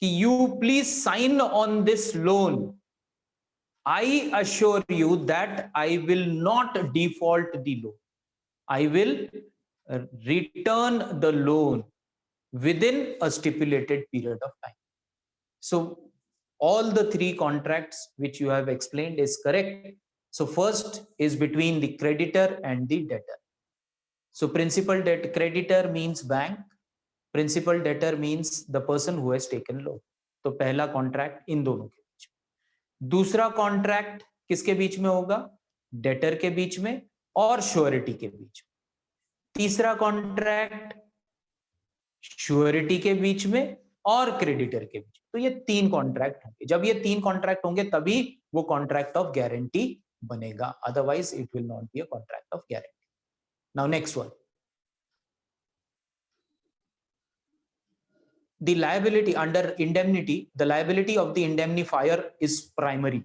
Speaker 1: कि you please sign on this loan. I assure you that I will not default the loan. I will return the loan within a stipulated period of time. So all the three contracts which you have explained is correct. So first is between the creditor and the debtor. So principal debt, creditor means bank, principal debtor means the person who has taken loan. तो पहला contract in दोनों के बीच में. दूसरा contract किसके बीच में होगा? Debtor के बीच में और श्योरिटी के बीच में. तीसरा कॉन्ट्रैक्ट श्योरिटी के बीच में और क्रेडिटर के बीच में. तो ये तीन कॉन्ट्रैक्ट होंगे. जब ये तीन कॉन्ट्रैक्ट होंगे तभी वो कॉन्ट्रैक्ट ऑफ गारंटी बनेगा, otherwise it will not be a contract of guarantee. Now next one, the liability under indemnity, the liability of the indemnifier is primary.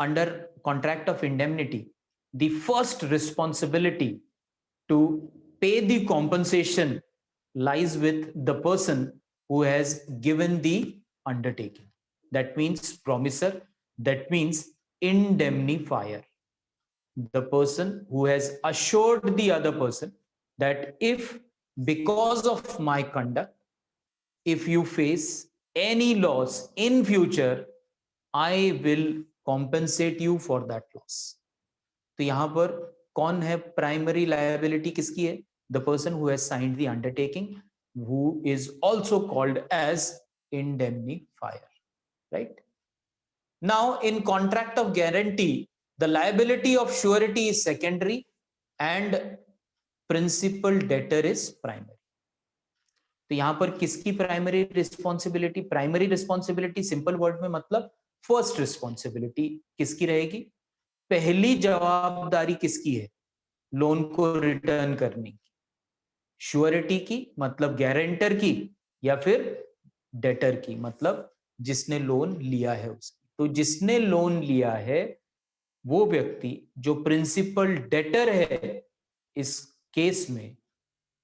Speaker 1: Under contract of indemnity, the first responsibility to pay the compensation lies with the person who has given the undertaking. That means promisor, that means indemnifier, the person who has assured the other person that if because of my conduct, if you face any loss in future, I will compensate you for that loss. तो यहां पर कौन है primary liability किसकी है? The person who has signed the undertaking, who is also called as indemnifier, right? Now in contract of guarantee, the liability of surety is secondary and principal debtor is primary. तो यहां पर किसकी primary responsibility? Primary responsibility simple word में मतलब first responsibility किसकी रहेगी? पहली जवाबदारी किसकी है? लोन को रिटर्न करने की. श्योरिटी की मतलब गारंटर की, या फिर डेटर की मतलब जिसने लोन लिया है उसकी. तो जिसने लोन लिया है वो व्यक्ति जो प्रिंसिपल डेटर है इस केस में,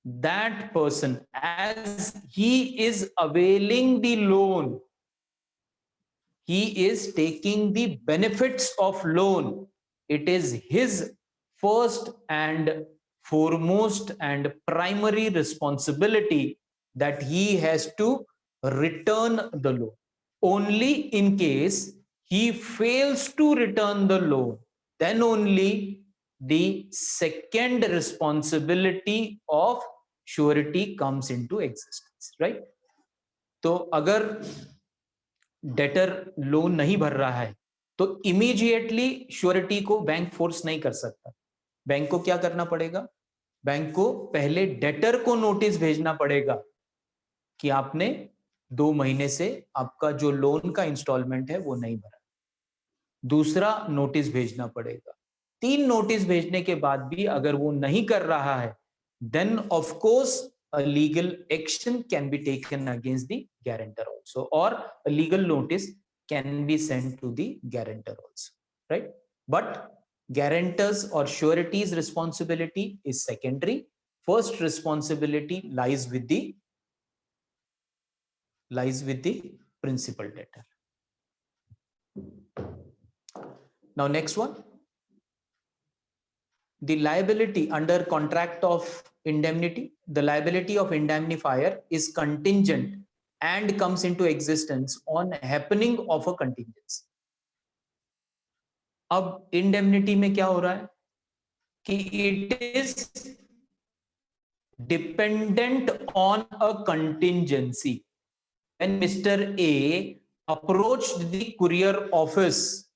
Speaker 1: that person, as he is availing the loan, he is taking the benefits of loan. It is his first and foremost and primary responsibility that he has to return the loan. Only in case he fails to return the loan, then only the second responsibility of surety comes into existence, right? तो अगर debtor loan नहीं भर रहा है तो immediately surety को bank force नहीं कर सकता. बैंक को क्या करना पड़ेगा? बैंक को पहले डेटर को नोटिस भेजना पड़ेगा कि आपने 2 महीने से आपका जो लोन का इंस्टॉलमेंट है वो नहीं भरा. दूसरा नोटिस भेजना पड़ेगा. 3 नोटिस भेजने के बाद भी अगर वो नहीं कर रहा है, then of course a legal action can be taken against the guarantor also, or a legal notice can be sent to the guarantor also, right? But Guarantors or sureties responsibility is secondary. First responsibility lies with the principal debtor. Now next one, the liability under contract of indemnity. The liability of indemnifier is contingent and comes into existence on happening of a contingency. अब indemnity में क्या हो रहा है कि it is dependent on a contingency. When Mr. A approached the courier office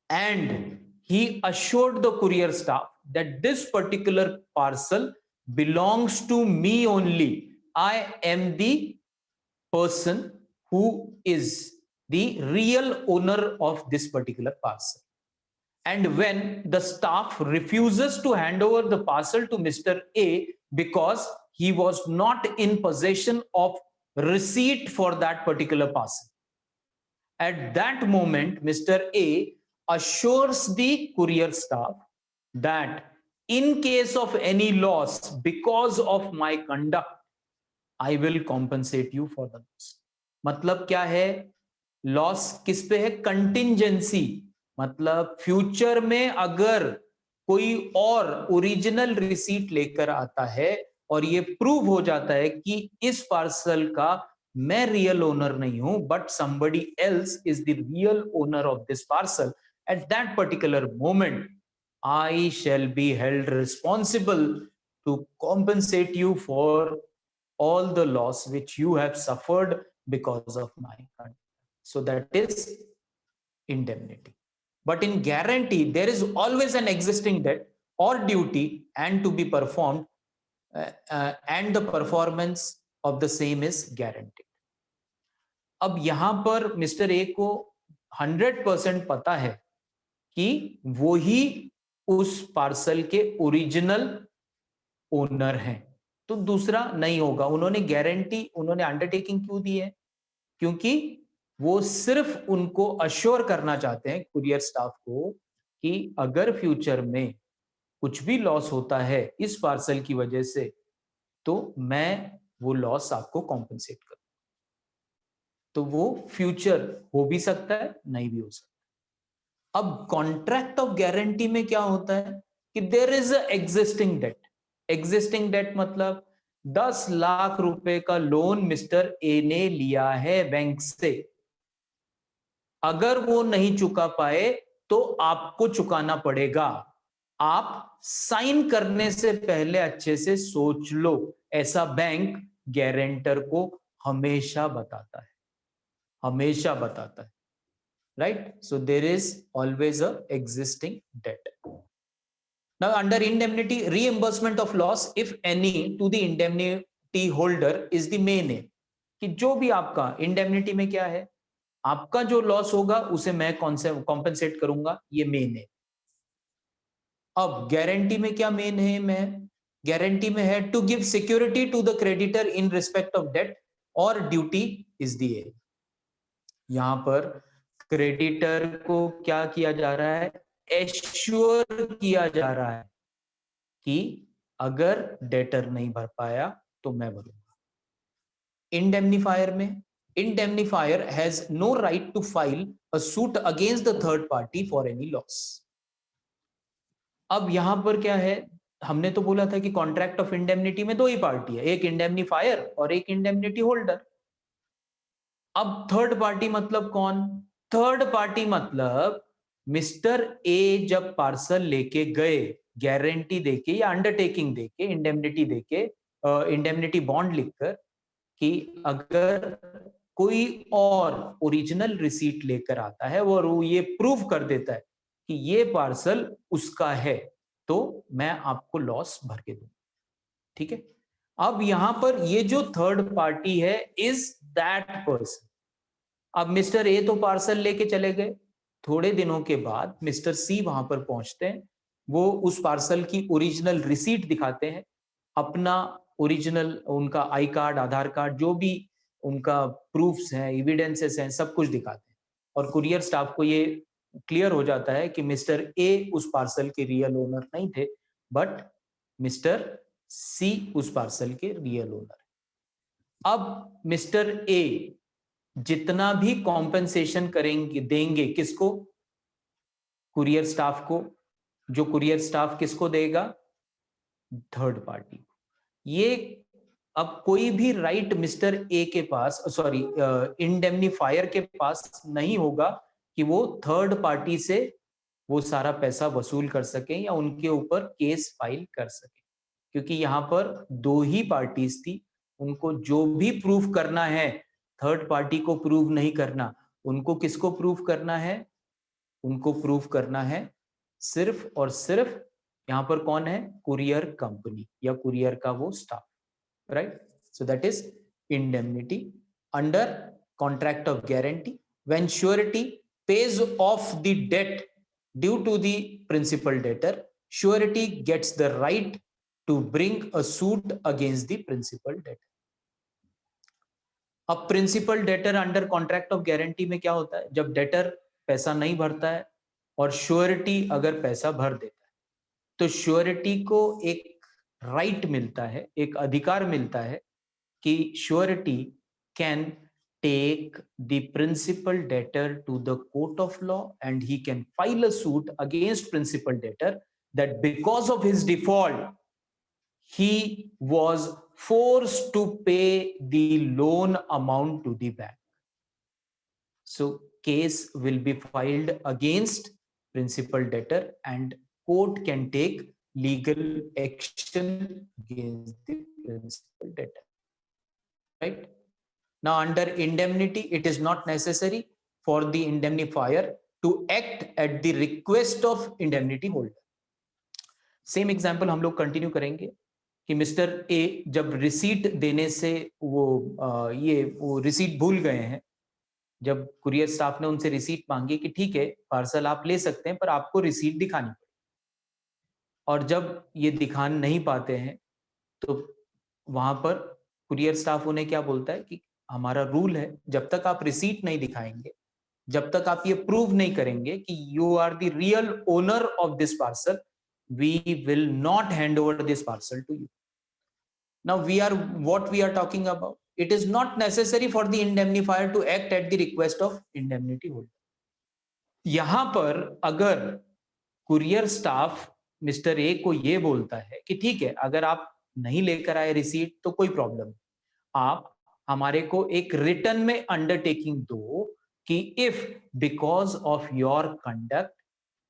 Speaker 1: and he assured the courier staff that this particular parcel belongs to me only. I am the person who is the real owner of this particular parcel. And when the staff refuses to hand over the parcel to Mr. A because he was not in possession of receipt for that particular parcel, at that moment, Mr. A assures the courier staff that in case of any loss because of my conduct, I will compensate you for the loss. मतलब क्या है? Loss किस पे है? Contingency. मतलब future में अगर कोई और ओरिजिनल रिसीट लेकर आता है और ये प्रूव हो जाता है कि इस पार्सल का मैं रियल ओनर नहीं हूं, but somebody else is the real owner of this parcel, at that particular moment I shall be held responsible to compensate you for all the loss which you have suffered because of my conduct. So that is indemnity. But in guarantee, there is always an existing debt or duty and to be performed, and the performance of the same is guaranteed. अब यहां पर mister ए को 100% पता है कि वो ही उस parcel के ओरिजिनल ओनर हैं, तो दूसरा नहीं होगा. उन्होंने गारंटी, उन्होंने अंडरटेकिंग क्यों दी है? क्योंकि वो सिर्फ उनको अश्योर करना चाहते हैं कुरियर स्टाफ को कि अगर फ्यूचर में कुछ भी लॉस होता है इस पार्सल की वजह से, तो मैं वो लॉस आपको कॉम्पेंसेट करूं. तो वो फ्यूचर हो भी सकता है, नहीं भी हो सकता. अब कॉन्ट्रैक्ट ऑफ गारंटी में क्या होता है कि there is a existing debt. Existing debt मतलब 10 लाख रुपए का लोन मिस्टर ए ने लिया है बैंक से. अगर वो नहीं चुका पाए तो आपको चुकाना पड़ेगा. आप साइन करने से पहले अच्छे से सोच लो. ऐसा बैंक गारंटर को हमेशा बताता है, हमेशा बताता है. Right? So there is always a existing debt. Now under indemnity, reimbursement of loss if any to the indemnity holder is the main aim. कि जो भी आपका indemnity में क्या है, आपका जो लॉस होगा उसे मैं कॉम्पेंसेट करूंगा, ये मेन है. अब गारंटी में क्या मेन है? मैं गारंटी में है to give security to the creditor in respect of debt और ड्यूटी इज द एम. यहां पर क्रेडिटर को क्या किया जा रहा है? एश्योर किया जा रहा है कि अगर डेटर नहीं भर पाया तो मैं भरूंगा. इंडेमनीफायर में, indemnifier has no right to file a suit against the third party for any loss. अब यहां पर क्या है? हमने तो बोला था कि कॉन्ट्रैक्ट ऑफ इंडेमनिटी में दो ही पार्टी है, एक इंडेमनीफायर और एक इंडेमनिटी होल्डर. अब थर्ड पार्टी मतलब कौन? थर्ड पार्टी मतलब मिस्टर ए जब पार्सल लेके गए गारंटी देके या अंडरटेकिंग देके, इंडेमनिटी देके, इंडेमनिटी बॉन्ड लिखकर कि अगर कोई और ओरिजिनल रिसीट लेकर आता है और वो ये प्रूव कर देता है कि ये पार्सल उसका है, तो मैं आपको लॉस भर के दूंगा. ठीक है? अब यहां पर ये जो थर्ड पार्टी है इज दैट पर्सन. अब मिस्टर ए तो पार्सल लेके चले गए, थोड़े दिनों के बाद मिस्टर सी वहां पर पहुंचते हैं, वो उस पार्सल की ओरिजिनल रिसीट दिखाते हैं, अपना ओरिजिनल उनका आई कार्ड, आधार कार्ड, जो भी उनका प्रूफ्स हैं, एविडेंसेस हैं, सब कुछ दिखाते हैं और कुरियर स्टाफ को ये क्लियर हो जाता है कि मिस्टर ए उस पार्सल के रियल ओनर नहीं थे, बट मिस्टर सी उस पार्सल के रियल ओनर। अब मिस्टर ए जितना भी कॉम्पेंसेशन करेंगे, देंगे किसको? कुरियर स्टाफ को। जो कुरियर स्टाफ किसको देगा? थर्ड पार्टी को। ये अब कोई भी राइट मिस्टर ए के पास, सॉरी इंडेमनीफायर के पास नहीं होगा कि वो थर्ड पार्टी से वो सारा पैसा वसूल कर सके या उनके ऊपर केस फाइल कर सके, क्योंकि यहाँ पर दो ही पार्टीज थी। उनको जो भी प्रूफ करना है, थर्ड पार्टी को प्रूव नहीं करना। उनको किसको प्रूफ करना है? उनको प्रूफ करना है सिर्फ और सिर्फ यहाँ पर कौन है? कुरियर कंपनी या कुरियर का वो staff, right? So that is indemnity under contract of guarantee. When surety pays off the debt due to the principal debtor, surety gets the right to bring a suit against the principal debtor. अब principal debtor under contract of guarantee में क्या होता है? जब debtor पैसा नहीं भरता है और श्योरिटी अगर पैसा भर देता है, तो श्योरिटी को एक राइट मिलता है, एक अधिकार मिलता है कि surety can take the principal debtor to the court of law and he can file a suit against principal debtor that because of his default he was forced to pay the loan amount to the bank. So case will be filed against principal debtor and court can take legal action against the principal debtor, right? Now under indemnity, it is not necessary for the indemnifier to act at the request of indemnity holder. Same example हम लोग continue करेंगे कि mister A जब receipt देने से वो receipt भूल गए हैं, जब कुरियर स्टाफ ने उनसे रिसीट मांगी कि ठीक है पार्सल आप ले सकते हैं पर आपको रिसीट दिखानी पड़ेगी, और जब ये दिखा नहीं पाते हैं तो वहां पर कुरियर स्टाफ उन्हें क्या बोलता है कि हमारा रूल है जब तक आप रिसीट नहीं दिखाएंगे, जब तक आप ये प्रूव नहीं करेंगे कि you are the real owner of this parcel, we will not hand over this parcel to you. Now what we are talking about, it is not necessary for the indemnifier to act at the request of indemnity holder. यहां पर अगर courier staff mister A को ये बोलता है कि ठीक है अगर आप नहीं लेकर आए रिसीट तो कोई प्रॉब्लम नहीं, आप हमारे को एक रिटर्न में अंडरटेकिंग दो कि if because of your conduct,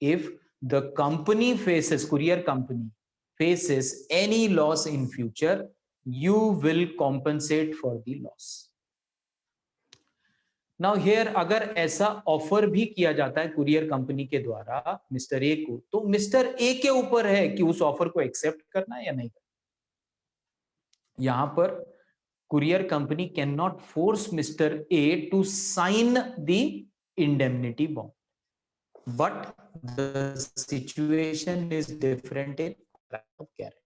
Speaker 1: if the company faces, courier company faces any loss in future, you will compensate for the loss. Now here अगर ऐसा ऑफर भी किया जाता है कुरियर कंपनी के द्वारा मिस्टर ए को, तो मिस्टर ए के ऊपर है कि उस ऑफर को एक्सेप्ट करना है या नहीं करना। यहां पर courier company can not force mister A to sign the indemnity bond, but the situation is different in contract of guarantee.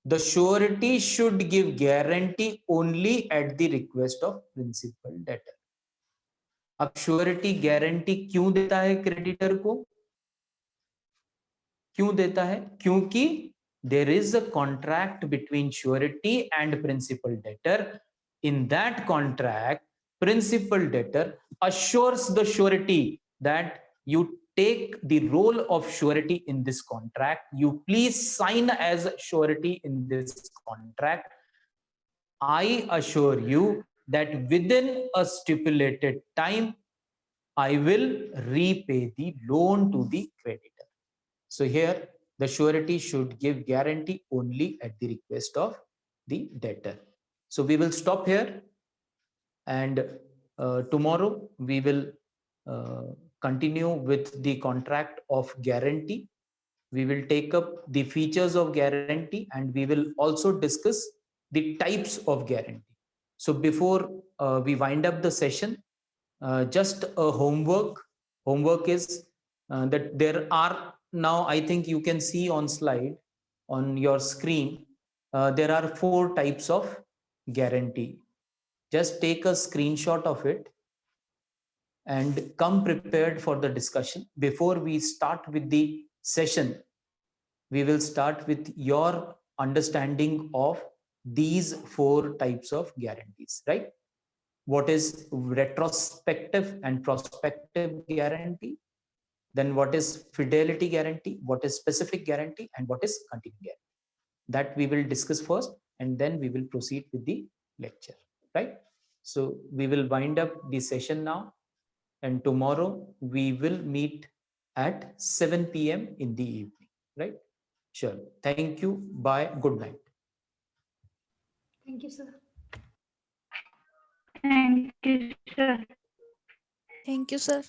Speaker 1: The surety should give guarantee only at the request of principal debtor. अब surety guarantee क्यों देता है creditor को? क्यों देता है? क्योंकि there is a contract between surety and principal debtor. In that contract, principal debtor assures the surety that you take the role of surety in this contract. You please sign as surety in this contract. I assure you that within a stipulated time, I will repay the loan to the creditor. So here, the surety should give guarantee only at the request of the debtor. So we will stop here, and tomorrow we will continue with the contract of guarantee. We will take up the features of guarantee and we will also discuss the types of guarantee. So before we wind up the session, just a homework. Homework is that there are now, I think you can see on slide on your screen, there are 4 types of guarantee. Just take a screenshot of it and come prepared for the discussion. Before we start with the session, we will start with your understanding of these 4 types of guarantees, right? What is retrospective and prospective guarantee? Then what is fidelity guarantee? What is specific guarantee? And what is continuing guarantee? That we will discuss first, and then we will proceed with the lecture, right? So we will wind up the session now, and tomorrow we will meet at 7 p.m. in the evening, right? Sure. Thank you. Bye. Good night.
Speaker 2: Thank you, sir.
Speaker 4: Thank you, sir.
Speaker 3: Thank you, sir.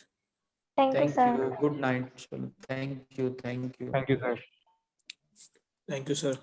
Speaker 1: Thank you. Good night. Thank you. Thank you.
Speaker 6: Thank you, sir.
Speaker 7: Thank you, sir.